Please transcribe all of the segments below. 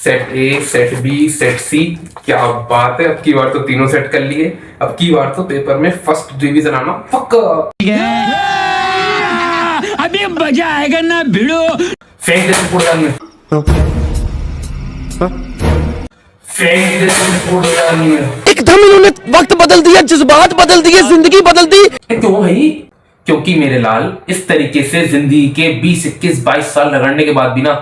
Set A, set B, set C. क्या बात है, अब की बार तो तीनों सेट कर लिए। अब की बार तो पेपर में फर्स्ट डिवीजन आना पक्का। अभी मजा आएगा ना भिड़ो। फेंक दे कूड़ेदान में, फेंक दे कूड़ेदान में। एकदम इन्होंने वक्त बदल दिया, जज्बात बदल दिए, जिंदगी बदल दी। क्यों भाई? क्योंकि मेरे लाल इस तरीके से जिंदगी के 20, 21, 22 साल रगड़ने के बाद भी ना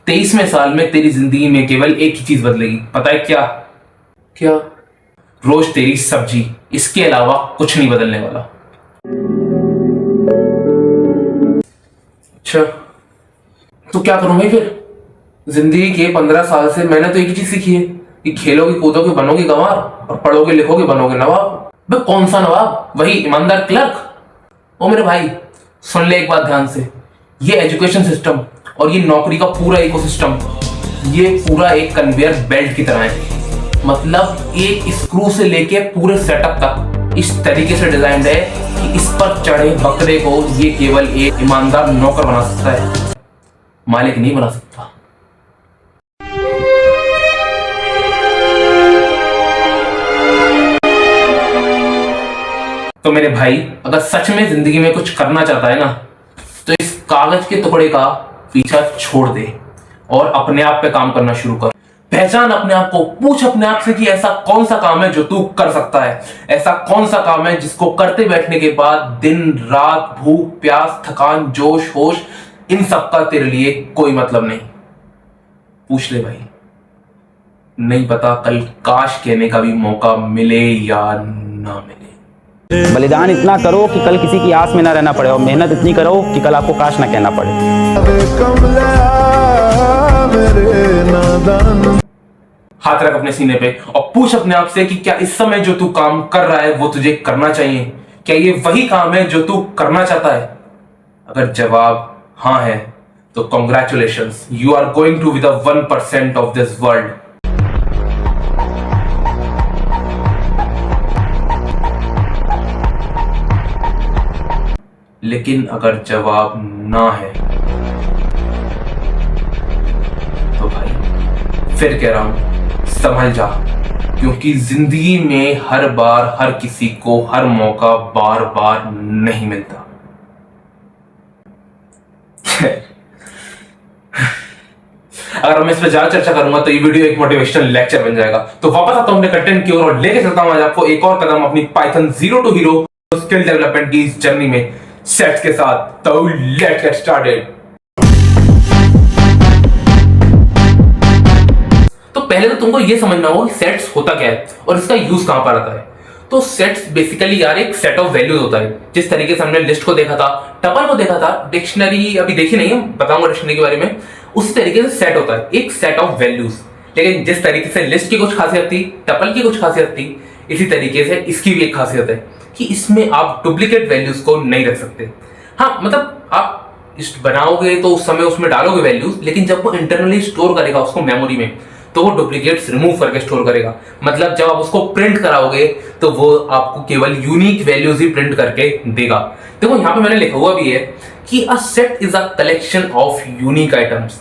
23वें साल में तेरी जिंदगी में केवल एक ही चीज बदलेगी। पता है क्या? क्या? रोज तेरी सब्जी, इसके अलावा कुछ नहीं बदलने वाला। अच्छा, तो क्या करूं भाई फिर? जिंदगी के 15 साल से मैंने तो एक ही चीज सीखी है कि खेलोगे कूदोगे बनोगे गंवार, और पढ़ोगे लिखोगे बनोगे नवाब। बे कौन सा नवाब? वही ईमानदार क्लर्क। ओ मेरे भाई, सुन ले एक बात ध्यान से। ये एजुकेशन सिस्टम और ये नौकरी का पूरा इकोसिस्टम, ये पूरा एक कन्वेयर बेल्ट की तरह है। मतलब एक स्क्रू से लेके पूरे सेटअप तक इस तरीके से डिजाइंड है कि इस पर चढ़े बकरे को ये केवल एक ईमानदार नौकर बना सकता है, मालिक नहीं बना सकता। तो मेरे भाई, अगर सच में जिंदगी में कुछ करना चाहता है ना, तो इस कागज के टुकड़े का पीछा छोड़ दे और अपने आप पे काम करना शुरू कर। पहचान अपने आप को, पूछ अपने आप से कि ऐसा कौन सा काम है जो तू कर सकता है। ऐसा कौन सा काम है जिसको करते बैठने के बाद दिन रात भूख प्यास थकान जोश होश इन सब का तेरे लिए कोई मतलब नहीं। पूछ ले भाई, नहीं पता कल काश कहने का भी मौका मिले या ना मिले। बलिदान इतना करो कि कल किसी की आस में ना रहना पड़े, और मेहनत इतनी करो कि कल आपको काश ना कहना पड़े। हाथ रख अपने सीने पे और पूछ अपने आप से कि क्या इस समय जो तू काम कर रहा है वो तुझे करना चाहिए? क्या ये वही काम है जो तू करना चाहता है? अगर जवाब हाँ है तो congratulations, you are going to be the 1% of this world. लेकिन अगर जवाब ना है तो भाई फिर कह रहा हूं, संभल जा, क्योंकि जिंदगी में हर बार हर किसी को हर मौका बार बार नहीं मिलता। अगर मैं इस पर ज्यादा चर्चा करूंगा तो ये वीडियो एक मोटिवेशनल लेक्चर बन जाएगा। तो वापस आता हूं अपने कंटेंट की ओर और लेके चलता हूं आज आपको एक और कदम अपनी Python zero to hero skill development की इस जर्नी में सेट्स के साथ। तो लेट्स गेट स्टार्टेड। तो पहले तो तुमको ये समझना होगा कि सेट्स होता क्या है और इसका यूज कहां पर आता है। तो सेट्स बेसिकली यार एक सेट ऑफ वैल्यूज होता है। जिस तरीके से हमने लिस्ट को देखा था, टपल को देखा था, डिक्शनरी अभी देखी नहीं है, बताऊंगा डिक्शनरी के बारे में, उसी तरीके से सेट होता है एक सेट ऑफ वैल्यूज। लेकिन जिस तरीके से लिस्ट की कुछ खासियत थी, टपल की कुछ खासियत थी, इसी तरीके से इसकी भी एक खासियत है कि इसमें आप डुप्लीकेट वैल्यूज को नहीं रख सकते। हाँ, मतलब आप लिस्ट बनाओगे तो उस समय उसमें डालोगे वैल्यूज, लेकिन जब वो इंटरनली स्टोर करेगा उसको मेमोरी में, तो वो डुप्लीकेट्स रिमूव करके स्टोर करेगा। मतलब जब आप उसको प्रिंट कराओगे तो वो आपको केवल यूनिक वैल्यूज ही प्रिंट करके देगा। देखो यहाँ पे मैंने लिखा हुआ भी है कि a set is a collection of unique items.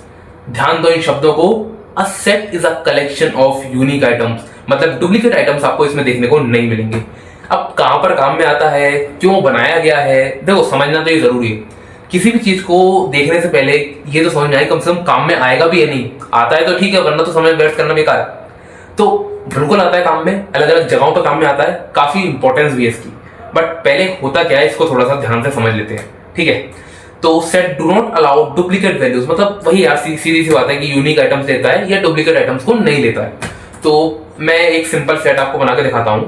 ध्यान दो इन शब्दों को, a set is a collection of unique items, मतलब डुप्लीकेट आइटम्स आपको इसमें देखने को नहीं मिलेंगे। अब कहां पर काम में आता है, क्यों बनाया गया है, देखो समझना तो ये जरूरी है। किसी भी चीज को देखने से पहले ये तो समझना है कम से कम काम में आएगा भी या नहीं। आता है तो ठीक है, वरना तो समय वेस्ट करना बेकार है। तो बिल्कुल आता है काम में, अलग अलग जगहों पर काम में आता है, काफी इंपॉर्टेंस भी है इसकी। बट पहले होता क्या है इसको थोड़ा सा ध्यान से समझ लेते हैं, ठीक है। तो set do not allow duplicate values, मतलब वही यार सीधी सी बात है कि यूनिक आइटम्स लेता है या डुप्लीकेट आइटम्स को नहीं लेता है। तो मैं एक सिंपल सेट आपको बना के दिखाता हूं।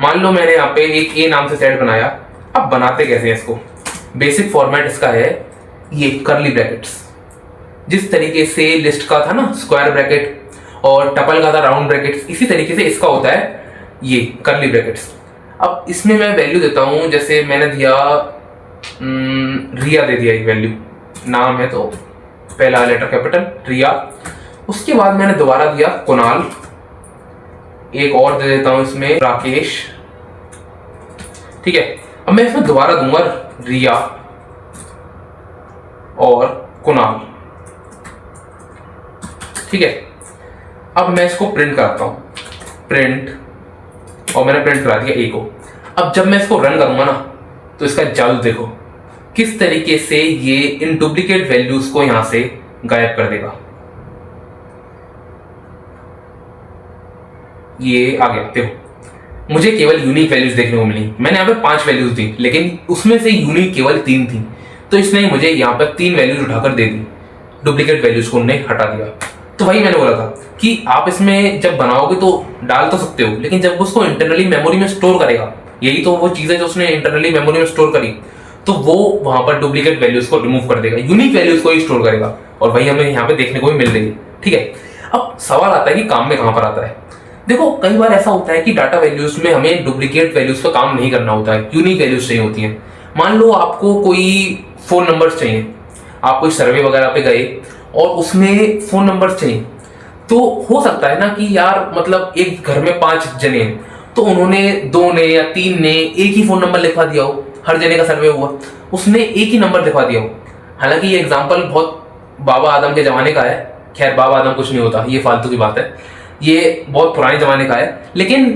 मान लो मैंने यहाँ पे एक ए नाम से सेट बनाया। अब बनाते कैसे हैं इसको? बेसिक फॉर्मेट इसका है ये कर्ली ब्रैकेट्स। जिस तरीके से लिस्ट का था ना स्क्वायर ब्रैकेट और टपल का था राउंड ब्रैकेट्स, इसी तरीके से इसका होता है ये कर्ली ब्रैकेट्स। अब इसमें मैं वैल्यू देता हूं, जैसे मैंने दिया रिया दे दिया एक वैल्यू, नाम है तो पहला लेटर कैपिटल रिया। उसके बाद मैंने दोबारा दिया कुणाल, एक और दे देता हूं इसमें राकेश, ठीक है। अब मैं इसमें दोबारा दूंगा रिया और कुणाल, ठीक है। अब मैं इसको प्रिंट कराता हूँ, प्रिंट, और मैंने प्रिंट करा दिया ए को। अब जब मैं इसको रन करूंगा ना तो इसका जादू देखो किस तरीके से ये इन डुप्लीकेट वैल्यूज को यहां से गायब कर देगा। ये आ गया, देखो मुझे केवल यूनिक वैल्यूज देखने को मिली। मैंने यहाँ पे 5 वैल्यूज दी, लेकिन उसमें से यूनिक केवल 3 थी, तो इसने मुझे यहाँ पर 3 वैल्यूज उठाकर दे दी, डुप्लीकेट वैल्यूज को उन्होंने हटा दिया। तो वही मैंने बोला था कि आप इसमें जब बनाओगे तो डाल तो सकते हो, लेकिन जब उसको इंटरनली मेमोरी में स्टोर करेगा, यही तो वो चीज है जो उसने इंटरनली मेमोरी में स्टोर करी, तो वो वहां पर डुप्लीकेट वैल्यूज को रिमूव कर देगा, यूनिक वैल्यूज को ही स्टोर करेगा, और वही हमें यहाँ पे देखने को भी मिल रही है। ठीक है, अब सवाल आता है कि काम में कहां पर आता है। देखो कई बार ऐसा होता है कि डाटा वैल्यूज में हमें डुप्लीकेट वैल्यूज पर काम नहीं करना होता है, यूनिक वैल्यूज चाहिए होती हैं। मान लो आपको कोई फोन नंबर्स चाहिए, आप कोई सर्वे वगैरह पे गए और उसमें फोन नंबर्स चाहिए, तो हो सकता है ना कि यार मतलब एक घर में 5 जने हैं, तो उन्होंने 2 ने या 3 ने एक ही फोन नंबर लिखवा दिया हो, हर जने का सर्वे हुआ, उसने एक ही नंबर लिखवा दिया हो। हालांकि ये एग्जाम्पल बहुत बाबा आदम के जमाने का है, खैर बाबा आदम कुछ नहीं होता, ये फालतू की बात है, ये बहुत पुराने जमाने का है, लेकिन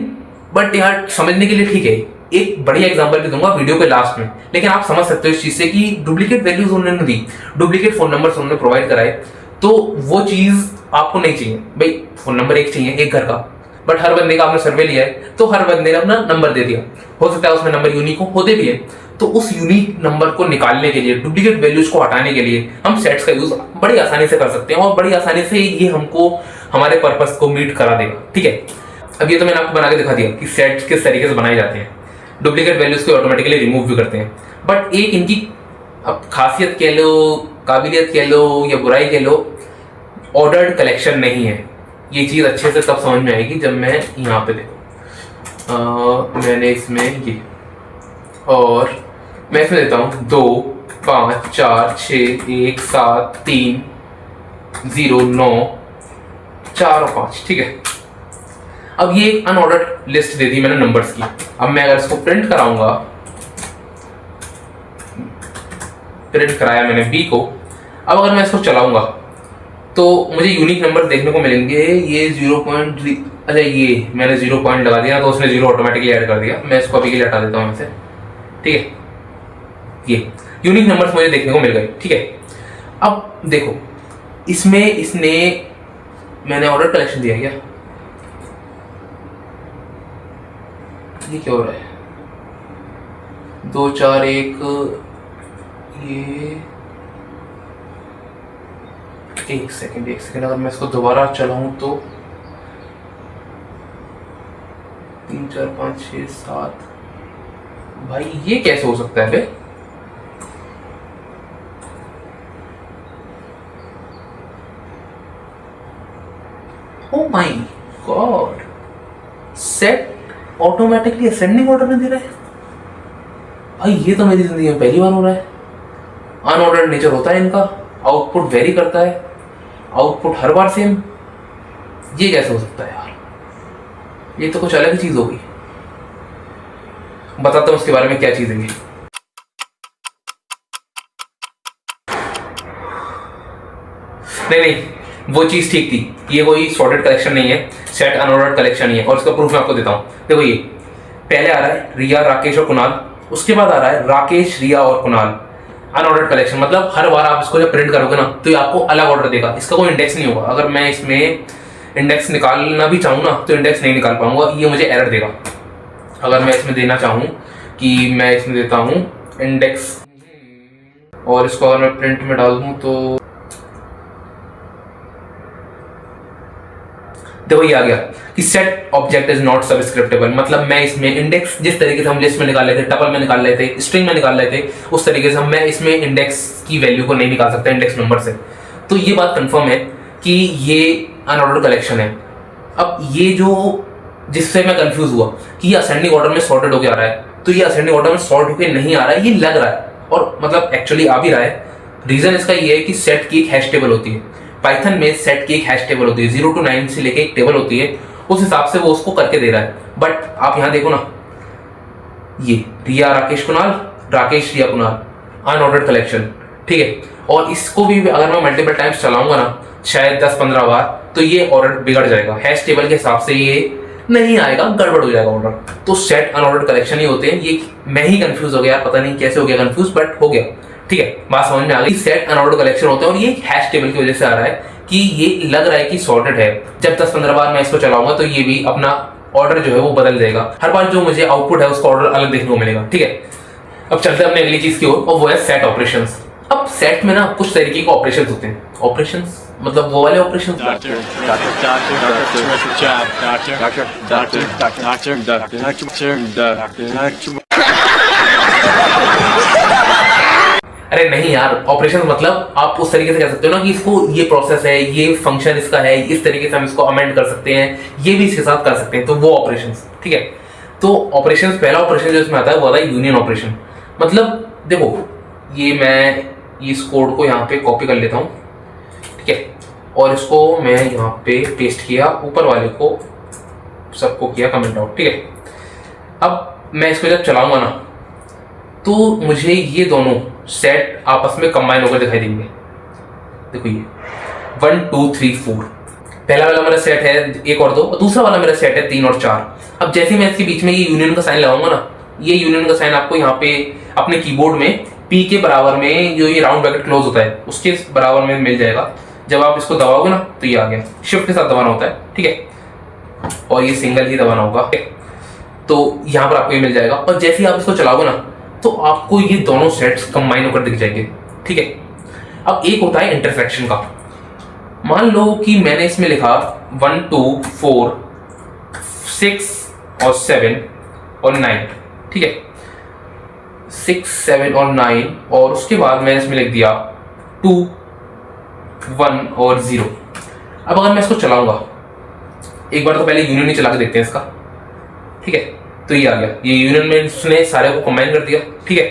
बट यार समझने के लिए ठीक है। एक बढ़िया एग्जांपल भी दूंगा वीडियो के लास्ट में, लेकिन आप समझ सकते हो इस चीज से कि डुप्लीकेट वैल्यूज उन्होंने दी, डुप्लीकेट फोन नंबर्स उन्होंने प्रोवाइड कराए, तो वो चीज आपको नहीं चाहिए। भाई फोन नंबर एक चाहिए एक घर का, बट हर बंदे का आपने सर्वे लिया है तो हर बंदे ने अपना नंबर दे दिया, हो सकता है उसमें नंबर यूनिक होते भी है, तो उस यूनिक नंबर को निकालने के लिए, डुप्लीकेट वैल्यूज को हटाने के लिए हम सेट्स का यूज बड़ी आसानी से कर सकते हैं, और बड़ी आसानी से ये हमको हमारे पर्पस को मीट करा देगा। ठीक है, अब ये तो मैंने आपको बना के दिखा दिया कि सेट्स किस तरीके से बनाए जाते हैं, डुप्लीकेट वैल्यूज को ऑटोमेटिकली रिमूव भी करते हैं। बट एक इनकी अब खासियत कह लो, काबिलियत कह लो या बुराई कह लो, ऑर्डर्ड कलेक्शन नहीं है। ये चीज अच्छे से तब समझ में आएगी जब मैं यहाँ पे देखो मैंने इसमें ये, और मैं इसमें देता हूँ 2 5 4 6 1 7 3 0 9 4 और 5। ठीक है, अब ये एक अनऑर्डर्ड लिस्ट दे दी मैंने नंबर्स की। अब मैं अगर इसको प्रिंट कराऊंगा, प्रिंट कराया मैंने बी को, अब अगर मैं इसको चलाऊंगा तो मुझे यूनिक नंबर देखने को मिलेंगे। ये 0.3, अच्छा ये मैंने 0 पॉइंट लगा दिया तो उसने 0 ऑटोमेटिकली ऐड कर दिया। मैं इसको अभी के लिए हटा देता हूँ इसे। ठीक है, ये यूनिक नंबर्स मुझे देखने को मिल गए। ठीक है, अब देखो इसमें इसने मैंने ऑर्डर कलेक्शन दिया क्या, ये क्या हो रहा है, 2 4 1, ये एक सेकेंड अगर मैं इसको दोबारा चलाऊं तो 3 4 5 6 7, भाई ये कैसे हो सकता है बे? Oh my god, set automatically ascending order में दे रहा है। भाई ये तो मेरी जिंदगी में पहली बार हो रहा है। अनऑर्डर्ड नेचर होता है इनका, आउटपुट वेरी करता है, आउटपुट हर बार सेम। ये कैसे हो सकता है यार, ये तो कुछ अलग ही चीज होगी। बताता हूं उसके बारे में क्या चीज है ये। नहीं, वो चीज ठीक थी, ये कोई सॉर्टेड कलेक्शन नहीं है, सेट अनऑर्डर्ड कलेक्शन ही है। और इसका प्रूफ मैं आपको देता हूं। देखो ये पहले आ रहा है रिया, राकेश और कुणाल, उसके बाद आ रहा है राकेश, रिया और कुणाल। अनऑर्डर्ड कलेक्शन मतलब हर बार आप इसको जब प्रिंट करोगे ना तो ये आपको अलग ऑर्डर देगा, इसका कोई इंडेक्स नहीं होगा। अगर मैं इसमें इंडेक्स निकालना भी चाहूँ ना तो इंडेक्स नहीं निकाल पाऊंगा, ये मुझे एरर देगा। अगर मैं इसमें देना चाहूँ कि मैं इसमें देता हूँ इंडेक्स, और इसको अगर मैं प्रिंट में डाल दूँ तो देखो ये आ गया कि सेट ऑब्जेक्ट इज नॉट सबस्क्रिप्टेबल। मतलब मैं इसमें इंडेक्स, जिस तरीके से हम लिस्ट में निकाल लेते, टपल में निकाल लेते, स्ट्रिंग में निकाल लेते, उस तरीके से मैं इसमें इंडेक्स की वैल्यू को नहीं निकाल सकता इंडेक्स नंबर से। तो ये बात कंफर्म है कि ये अनऑर्डर्ड कलेक्शन है। अब ये जो जिससे मैं कंफ्यूज हुआ कि ये असेंडिंग ऑर्डर में सॉर्टेड होकर आ रहा है, तो ये असेंडिंग ऑर्डर में सॉर्ट होकर नहीं आ रहा है, ये लग रहा है, और मतलब एक्चुअली आ भी रहा है। रीजन इसका ये है कि सेट की एक हैश टेबल होती है, पाइथन में सेट की एक हैश टेबल होती है, 0 to 9 से लेके एक टेबल होती है, उस हिसाब से वो उसको करके दे रहा है। बट आप यहां देखो ना, ये रिया राकेश कुणाल, राकेश रिया कुणाल, अनऑर्डर्ड कलेक्शन। ठीक है, और इसको भी अगर मैं मल्टीपल टाइम्स चलाऊंगा ना, शायद 10-15 बार, तो ये ऑर्डर बिगड़ जाएगा, हैश टेबल के हिसाब से ये नहीं आएगा, गड़बड़ हो जाएगा ऑर्डर। तो सेट अनऑर्डर्ड कलेक्शन ही होते हैं। ये मैं ही कंफ्यूज हो गया, पता नहीं कैसे हो गया कंफ्यूज, बट हो गया। ठीक है, बात समझ में आ गई। सेट अनऑर्डर्ड कलेक्शन होते हैं और ये हैश टेबल की वजह से आ रहा है कि ये लग रहा है कि सॉर्टेड है। जब 10-15 बार मैं इसको चलाऊंगा तो ये भी अपना ऑर्डर जो है वो बदल देगा। हर बार जो मुझे आउटपुट है उसका ऑर्डर अलग देखने को मिलेगा। ठीक है, अब चलते हैं अपने अगली चीज की ओर और वो है सेट ऑपरेशंस। अब सेट में ना कुछ तरीके के ऑपरेशंस होते हैं। ऑपरेशंस मतलब वो वाले ऑपरेशंस। अरे नहीं यार, ऑपरेशन मतलब आप उस तरीके से कह सकते हो ना कि इसको ये प्रोसेस है, ये फंक्शन इसका है, इस तरीके से हम इसको अमेंड कर सकते हैं, ये भी इसके साथ कर सकते हैं, तो वो ऑपरेशंस। ठीक है, तो ऑपरेशंस, पहला ऑपरेशन जो इसमें आता है वो आता है यूनियन ऑपरेशन। मतलब देखो, ये मैं इस कोड को यहाँ पे कॉपी कर लेता हूँ, ठीक है, और इसको मैं यहाँ पे पेस्ट किया, ऊपर वाले को सबको किया कमेंट आउट। ठीक है, अब मैं इसको जब चलाऊंगा ना तो मुझे ये दोनों सेट आपस में कंबाइन होकर दिखाई देंगे। देखो ये 1 2 3 4 पहला वाला मेरा सेट है 1 और 2, और दूसरा वाला मेरा सेट है 3 और 4। अब जैसे मैं इसके बीच में ये यूनियन का साइन लगाऊंगा ना, ये यूनियन का साइन आपको यहाँ पे अपने कीबोर्ड में P के बराबर में जो ये राउंड ब्रैकेट क्लोज होता है उसके बराबर में मिल जाएगा। जब आप इसको दबाओगे ना तो ये आ गया, शिफ्ट के साथ दबाना होता है। ठीक है, और ये सिंगल ही दबाना होगा, तो यहाँ पर आपको ये मिल जाएगा। और जैसे ही आप इसको चलाओगे ना तो आपको ये दोनों सेट्स कंबाइन होकर दिख जाएंगे। ठीक है, अब एक होता है इंटरसेक्शन का। मान लो कि मैंने इसमें लिखा 1 2 4 6 और 7 और 9। ठीक है, 6 7 और 9, और उसके बाद मैंने इसमें लिख दिया 2 1 और 0। अब अगर मैं इसको चलाऊंगा, एक बार तो पहले यूनियन ही चला के देखते हैं इसका। ठीक है, तो ये आ गया, ये यूनियन में इसने सारे को कंबाइन कर दिया। ठीक है,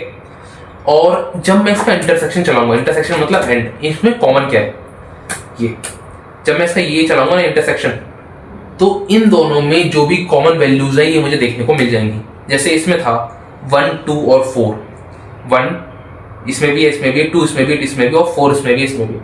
और जब मैं इसका इंटरसेक्शन चलाऊंगा, इंटरसेक्शन मतलब एंड, इसमें कॉमन क्या है, ये जब मैं इसका ये चलाऊंगा ना इंटरसेक्शन, तो इन दोनों में जो भी कॉमन वैल्यूज है ये मुझे देखने को मिल जाएंगी। जैसे इसमें था 1 2 और 4, 1 इसमें भी है, इसमें भी है, 2 इसमें भी, इसमें भी, और 4 इसमें भी, इसमें भी।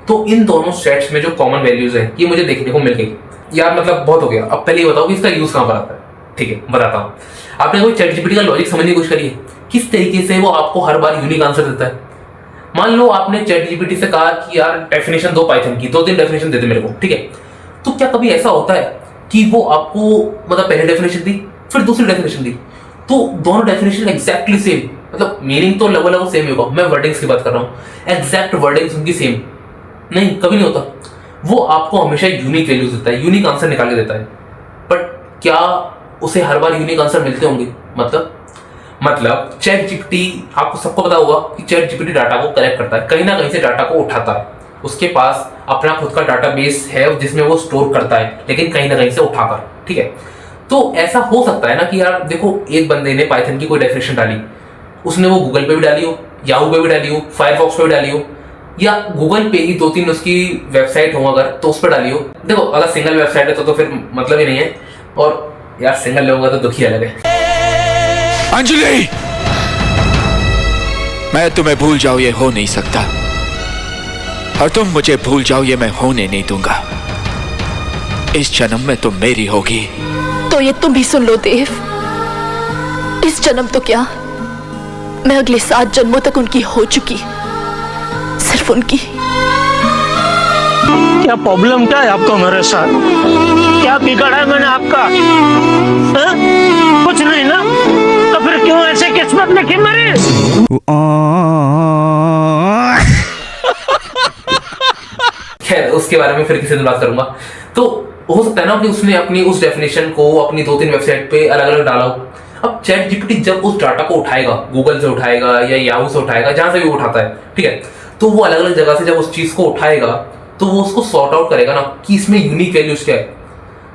तो इन दोनों सेट्स में जो कॉमन वैल्यूज है ये मुझे देखने को मिल गई। यार मतलब बहुत हो गया। अब पहले ये बताओ कि इसका यूज कहां पर आता है। ठीक है, बताता हूँ। आपने कोई ChatGPT का लॉजिक समझने की कोशिश करी है, किस तरीके से वो आपको हर बार यूनिक आंसर देता है। मान लो आपने ChatGPT से कहा कि यार डेफिनेशन दो पाइथन की, 2-3 डेफिनेशन दे दे मेरे को। ठीक है, तो क्या कभी ऐसा होता है कि वो आपको मतलब पहले डेफिनेशन दी फिर दूसरी डेफिनेशन दी, तो दोनों डेफिनेशन एग्जैक्टली सेम, मतलब मीनिंग तो लगभग सेम होगा, मैं वर्डिंग्स की बात कर रहा हूँ, एग्जैक्ट वर्डिंग्स उनकी सेम नहीं, कभी नहीं होता। वो आपको हमेशा यूनिक वैल्यूज देता है, यूनिक आंसर निकाल के देता है। बट क्या उसे हर बार यूनिक आंसर मिलते होंगे? मतलब ChatGPT, आपको सबको पता होगा कि ChatGPT डाटा को कलेक्ट करता है, कहीं ना कहीं से डाटा को उठाता है। उसके पास अपना खुद का डाटाबेस है जिसमें वो स्टोर करता है, लेकिन कहीं ना कहीं से उठाकर। ठीक है, तो ऐसा हो सकता है ना कि यार देखो, एक बंदे ने पाइथन की कोई डेफिनेशन डाली, उसने वो गूगल पे भी डाली हो, याहू पे भी डाली हो, फायरफॉक्स पे भी डाली हो, या गूगल पे ही 2-3 उसकी वेबसाइट हो अगर तो उस पर डाली हो। देखो, अगर सिंगल वेबसाइट है तो फिर मतलब ही नहीं है, और यार सिंगल लोगों का तो दुखी अलग है। अंजलि, मैं तुम्हें भूल जाऊं ये हो नहीं सकता, और तुम मुझे भूल जाओ ये मैं होने नहीं दूंगा। इस जन्म में तुम मेरी होगी। तो ये तुम भी सुन लो देव, इस जन्म तो क्या, मैं अगले 7 जन्मों तक उनकी हो चुकी, सिर्फ उनकी। क्या प्रॉब्लम क्या है आपको मेरे साथ? क्या बिगड़ा है मैंने आपका? हा? कुछ नहीं ना, तो फिर क्यों ऐसे किस्मत लिखी मेरी? खैर, उसके बारे में फिर किसी दिन बात करूंगा। तो हो सकता है ना कि उसने अपनी उस डेफिनेशन को अपनी 2-3 वेबसाइट पे अलग अलग डाला हो। अब ChatGPT जब उस डाटा को उठाएगा, गूगल से उठाएगा या याहू से उठाएगा, जहां से भी उठाता है, ठीक है, तो वो अलग अलग जगह से जब उस चीज को उठाएगा तो वो उसको सॉर्ट आउट करेगा ना कि इसमें यूनिक वैल्यूज क्या है,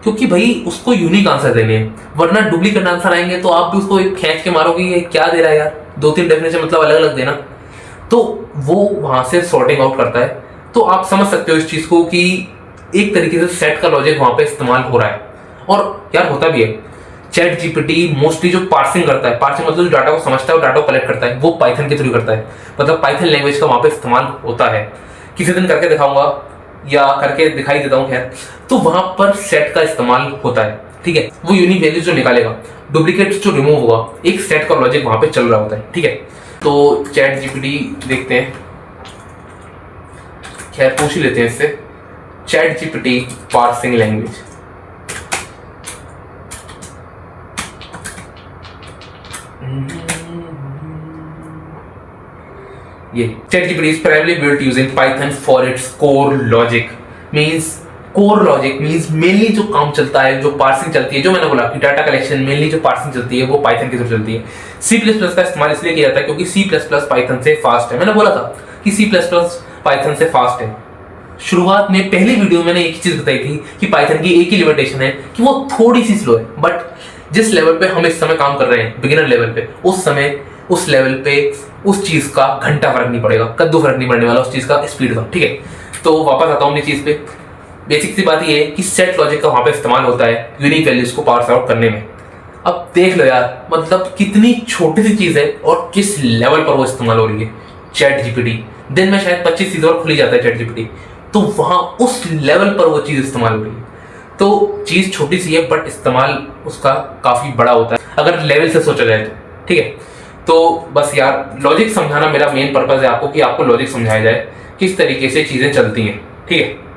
क्योंकि भाई उसको यूनिक आंसर देने हैं, वरना डुप्लीकेट आंसर आएंगे तो आप भी उसको खींच के मारोगे ये क्या दे रहा है यार, 2-3 डेफिनेशन मतलब अलग अलग देना। तो वो वहां से सॉर्टिंग आउट करता है। तो आप समझ सकते हो इस चीज को कि एक तरीके से सेट का लॉजिक वहां पे इस्तेमाल हो रहा है, और यार होता भी है। ChatGPT मोस्टली जो पार्सिंग करता है, पार्सिंग मतलब जो डाटा को समझता है और डाटा को कलेक्ट करता है, वो पाइथन के थ्रू करता है, मतलब पाइथन लैंग्वेज का वहां पे इस्तेमाल होता है। किसी दिन करके दिखाऊंगा या करके दिखाई देता हूँ। खैर, तो वहां पर सेट का इस्तेमाल होता है, ठीक है। वो यूनिक वैल्यूज जो निकालेगा, डुप्लीकेट्स जो रिमूव होगा, एक सेट का लॉजिक वहां पे चल रहा होता है, ठीक है। तो चैट जीपीटी देखते हैं, खैर पूछ ही लेते हैं इससे। चैट जीपीटी पार्सिंग लैंग्वेज, ये ChatGPT is primarily built using Python for its core logic। means core logic means mainly जो काम चलता है, जो पार्सिंग चलती है, जो मैंने बोला कि डाटा कलेक्शन मेनली जो पार्सिंग चलती है वो पाइथन के थ्रू चलती है। C++ का इस्तेमाल इसलिए किया जाता है क्योंकि C++ पाइथन से फास्ट है। मैंने बोला था कि C++ पाइथन से फास्ट है। शुरुआत में पहली वीडियो में मैंने एक ही चीज बताई थी कि पाइथन की एक ही लिमिटेशन है कि वो थोड़ी सी स्लो है, बट जिस लेवल पे हम इस समय काम कर रहे हैं, बिगिनर लेवल पे, उस समय उस लेवल पे उस चीज का घंटा फर्क नहीं पड़ेगा, कद्दू फर्क नहीं पड़ने वाला उस चीज का स्पीड का, ठीक है। तो वापस आता हूँ अपनी चीज पे। बेसिक सी बात ये है कि सेट लॉजिक का वहां पे इस्तेमाल होता है यूनिक वैल्यूज को पार्स आउट करने में। अब देख लो यार, मतलब कितनी छोटी सी चीज है और किस लेवल पर वो इस्तेमाल हो रही है। चैट जीपीटी दिन में शायद 25 चीजों और खुली जाता है चैट जीपीटी, तो वहां उस लेवल पर वो चीज इस्तेमाल हो रही है। तो चीज छोटी सी है बट इस्तेमाल उसका काफी बड़ा होता है अगर लेवल से सोचा जाए तो, ठीक है। तो बस यार लॉजिक समझाना मेरा मेन पर्पज है आपको, कि आपको लॉजिक समझाया जाए किस तरीके से चीजें चलती हैं, ठीक है।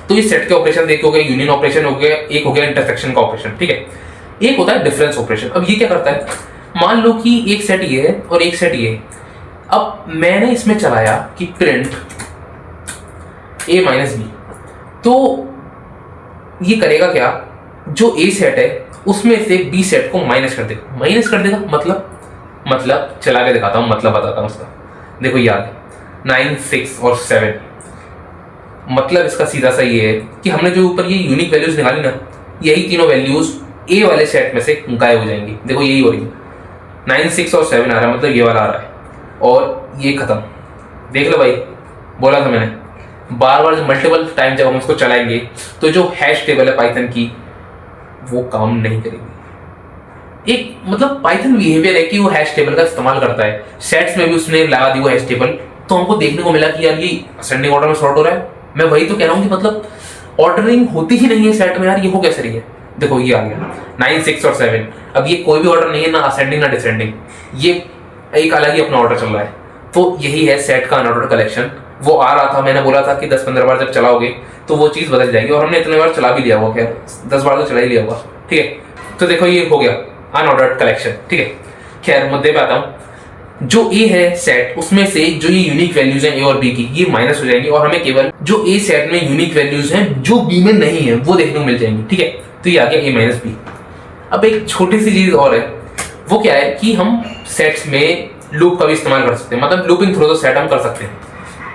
तो ये सेट के ऑपरेशन एक हो गए, यूनियन ऑपरेशन हो गया, एक हो गया इंटरसेक्शन का ऑपरेशन, ठीक है। एक होता है डिफरेंस ऑपरेशन। अब ये क्या करता है, मान लो कि एक सेट ये है और एक सेट ये है। अब मैंने इसमें चलाया कि प्रिंट a माइनस बी, तो ये करेगा क्या, जो ए सेट है उसमें से बी सेट को माइनस कर देगा। माइनस कर देगा मतलब चला के दिखाता हूं, मतलब बताता हूं उसका। देखो याद 9, 6 और 7, मतलब इसका सीधा सा ये है कि हमने जो ऊपर ये यूनिक वैल्यूज निकाली ना, यही तीनों वैल्यूज ए वाले सेट में से गायब हो जाएंगी। देखो यही हो रही है, 9, 6 और 7 आ रहा है, मतलब ये वाला आ रहा है, और ये खत्म। देख लो भाई, बोला था मैंने, बार बार मल्टीपल टाइम जब हम उसको चलाएंगे तो जो हैश टेबल है पाइथन की वो काम नहीं करेगी। एक मतलब पाइथन बिहेवियर है कि वो हैश टेबल का इस्तेमाल करता है। सेट्स में भी उसने लगा दी वो हैश टेबल, तो हमको देखने को मिला कि यार ये असेंडिंग ऑर्डर में सॉर्ट हो रहा है। मैं वही तो कह रहा हूँ कि मतलब ऑर्डरिंग होती ही नहीं है सेट में यार, ये हो कैसे रही है। देखो ये आ गया 9, 6 और 7। अब ये कोई भी ऑर्डर नहीं है, ना असेंडिंग ना डिसेंडिंग, ये एक अलग ही अपना ऑर्डर चल रहा है। तो यही है सेट का अनऑर्डर्ड कलेक्शन। वो आ रहा था, मैंने बोला था कि 10-15 बार जब चलाओगे तो वो चीज बदल जाएगी, और हमने इतने बार चला भी लिया हुआ, खैर 10 बार तो चला ही लिया हुआ, ठीक है। तो देखो ये हो गया अनऑर्डर्ड कलेक्शन, ठीक है। खैर मुद्दे पे आता हूँ। जो ए है सेट, उसमें से जो ये यूनिक वैल्यूज हैं ए और बी की, ये माइनस हो जाएंगी, और हमें केवल जो ए सेट में यूनिक वैल्यूज हैं जो बी में नहीं है वो देखने को मिल जाएंगी, ठीक है। तो ये आ गया ए माइनस बी। अब एक छोटी सी चीज और है, वो क्या है कि हम सेट्स में लूप का भी इस्तेमाल कर सकते हैं, मतलब लूपिंग थ्रू द सेट हम कर सकते हैं।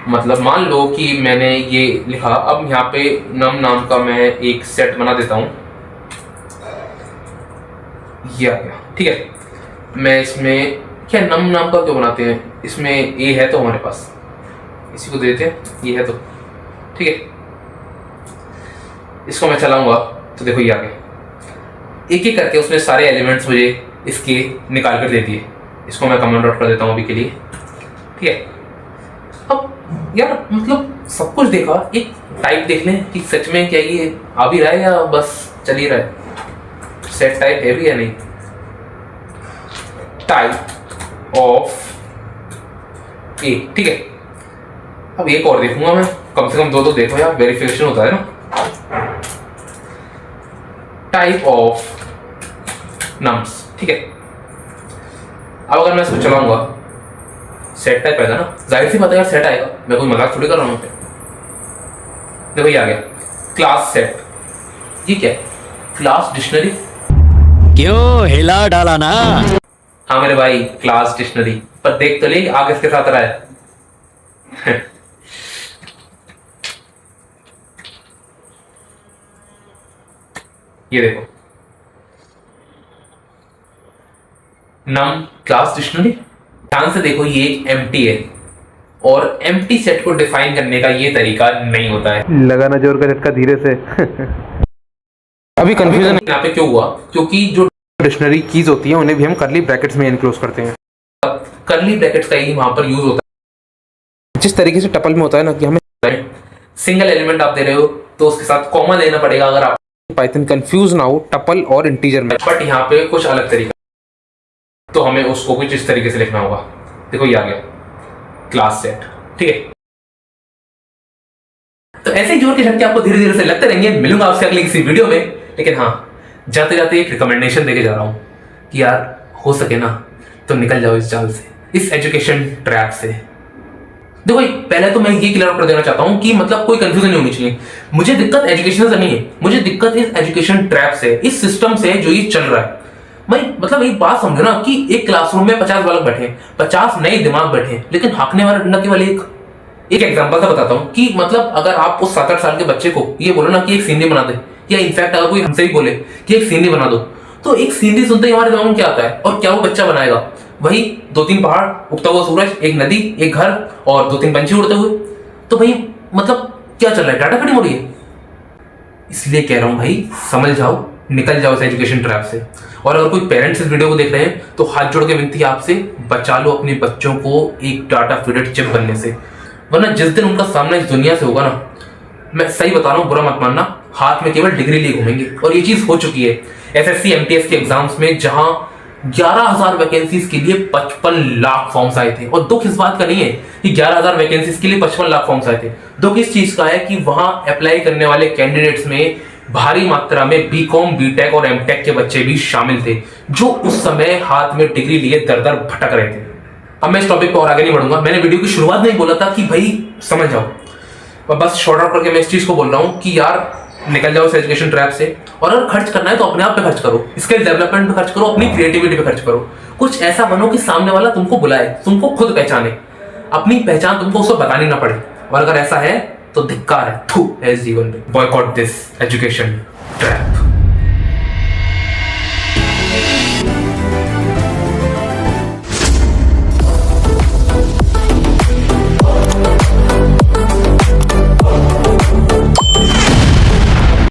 मतलब मान लो कि मैंने ये लिखा, अब यहाँ पे नम नाम का मैं एक सेट बना देता हूं, ये आ गया, ठीक है। मैं इसमें क्या नम नाम का क्यों बनाते हैं, इसमें ए है तो हमारे पास, इसी को देते हैं, ये है तो, ठीक है। इसको मैं चलाऊंगा तो देखो ये आ गया, एक एक करके उसने सारे एलिमेंट्स मुझे इसके निकाल कर दे दिए। इसको मैं कमेंट आउट कर देता हूँ अभी के लिए, ठीक है। अब यार मतलब सब कुछ देखा, एक टाइप देख लें कि सच में क्या ये आ भी रहा है या बस चल ही रहा है। सेट टाइप है भी या नहीं, टाइप ऑफ ए, ठीक है। अब एक और देखूंगा मैं, कम से कम 2 तो देखो यार, वेरिफिकेशन होता है ना। टाइप ऑफ नम्स, ठीक है। अब अगर मैं इसको चलाऊंगा, सेट टाइप आएगा ना, जाहिर सी बात है यार सेट आएगा, मैं कोई मजाक थोड़ी कर रहा हूँ। देखो ये आ गया क्लास सेट। ये क्या है, क्लास डिक्शनरी। क्यों हिला डाला ना। हाँ मेरे भाई, क्लास डिक्शनरी। पर देख तो ले आगे इसके साथ रहा है। ये देखो नम क्लास डिक्शनरी। ध्यान से देखो, ये एक एम्प्टी है, और एम्प्टी सेट को डिफाइन करने का ये तरीका नहीं होता है। लगाना जोर का झटका धीरे से। अभी कंफ्यूजन यहाँ पे क्यों हुआ, क्योंकि जो डिक्शनरी कीज होती है उन्हें भी हम करली ब्रैकेट्स में एनक्लोज करते हैं। करली ब्रैकेट्स का ही वहां पर यूज होता है, जिस तरीके से टपल में होता है ना कि हमें सिंगल एलिमेंट आप दे रहे हो तो उसके साथ कॉमा लेना पड़ेगा अगर आप पाइथन कंफ्यूज ना हो टपल और इंटीजर में। बट यहाँ पे कुछ अलग तरीका, तो हमें उसको कुछ इस तरीके से लिखना होगा। देखो ये आ गया क्लास सेट, ठीक है। तो ऐसे ही जोर के झटके आपको धीरे धीरे से लगते रहेंगे। मिलूंगा आपसे अगली किसी वीडियो में, लेकिन हाँ जाते जाते एक रिकमेंडेशन देके जा रहा हूं कि यार हो सके ना तो निकल जाओ इस जाल से, इस एजुकेशन ट्रैप से। देखो पहले तो मैं ये क्लियर कर देना चाहता हूं कि मतलब कोई कंफ्यूजन नहीं होनी चाहिए। मुझे दिक्कत एजुकेशन से नहीं है, मुझे दिक्कत इस एजुकेशन ट्रैप से, इस सिस्टम से जो ये चल रहा है। भाई मतलब एक बात समझो ना कि एक क्लासरूम में 50 बालक बैठे, 50 नए दिमाग बैठे, लेकिन हाँकने वाला न केवल एक एग्जांपल का बताता हूं कि मतलब अगर आप उस 7-8 साल के बच्चे को ये बोलो ना कि एक सीनरी बना दे, या इनफैक्ट अगर कोई हमसे ही बोले कि एक सीनरी बना दो, तो एक सीनरी सुनते ही हमारे दिमाग में क्या आता है और क्या वो बच्चा बनाएगा? वही 2-3 पहाड़, उगता हुआ सूरज, एक नदी, एक घर और 2-3 पंछी उड़ते हुए। तो भाई मतलब क्या चल रहा है? डाटा कटिंग हो रही है। इसलिए कह रहा हूं भाई समझ जाओ, निकल जाओ इस एजुकेशन ट्रैप से। और अगर कोई पेरेंट्स इस वीडियो को देख रहे हैं तो हाथ जोड़ के विनती है आपसे, बचा लो अपने बच्चों को एक डाटा फीडेड चिप बनने से, वरना जिस दिन उनका सामना इस दुनिया से होगा ना, मैं सही बता रहा हूँ, बुरा मत मानना, हाथ में केवल डिग्री लिए घूमेंगे। और ये चीज हो चुकी है एसएससी एमटीएस के एग्जाम्स में, जहां 11,000 वैकेंसीज के लिए 55 लाख फॉर्म्स आए थे। और दुख इस बात का नहीं है कि 11,000 वैकेंसीज के लिए 55 लाख फॉर्म्स आए थे, दुख इस चीज का है कि वहां अप्लाई करने वाले कैंडिडेट्स में भारी मात्रा में बीकॉम, बीटेक और एमटेक के बच्चे भी शामिल थे, जो उस समय हाथ में डिग्री लिए दर दर भटक रहे थे। अब मैं इस टॉपिक पर और आगे नहीं बढ़ूंगा। मैंने वीडियो की शुरुआत में ही बोला था कि भाई समझ जाओ, और बस शॉर्ट आउट करके मैं इस चीज को बोल रहा हूं कि यार निकल जाओ इस एजुकेशन ट्रैप से। और अगर खर्च करना है तो अपने आप पे खर्च करो, स्किल डेवलपमेंट पे खर्च करो, अपनी क्रिएटिविटी पे खर्च करो। कुछ ऐसा बनो कि सामने वाला तुमको बुलाए, तुमको खुद पहचाने, अपनी पहचान तुमको उसको बतानी ना पड़े। और अगर ऐसा है तो धिक्कार है, थू है इस जीवन में। Boycott this education.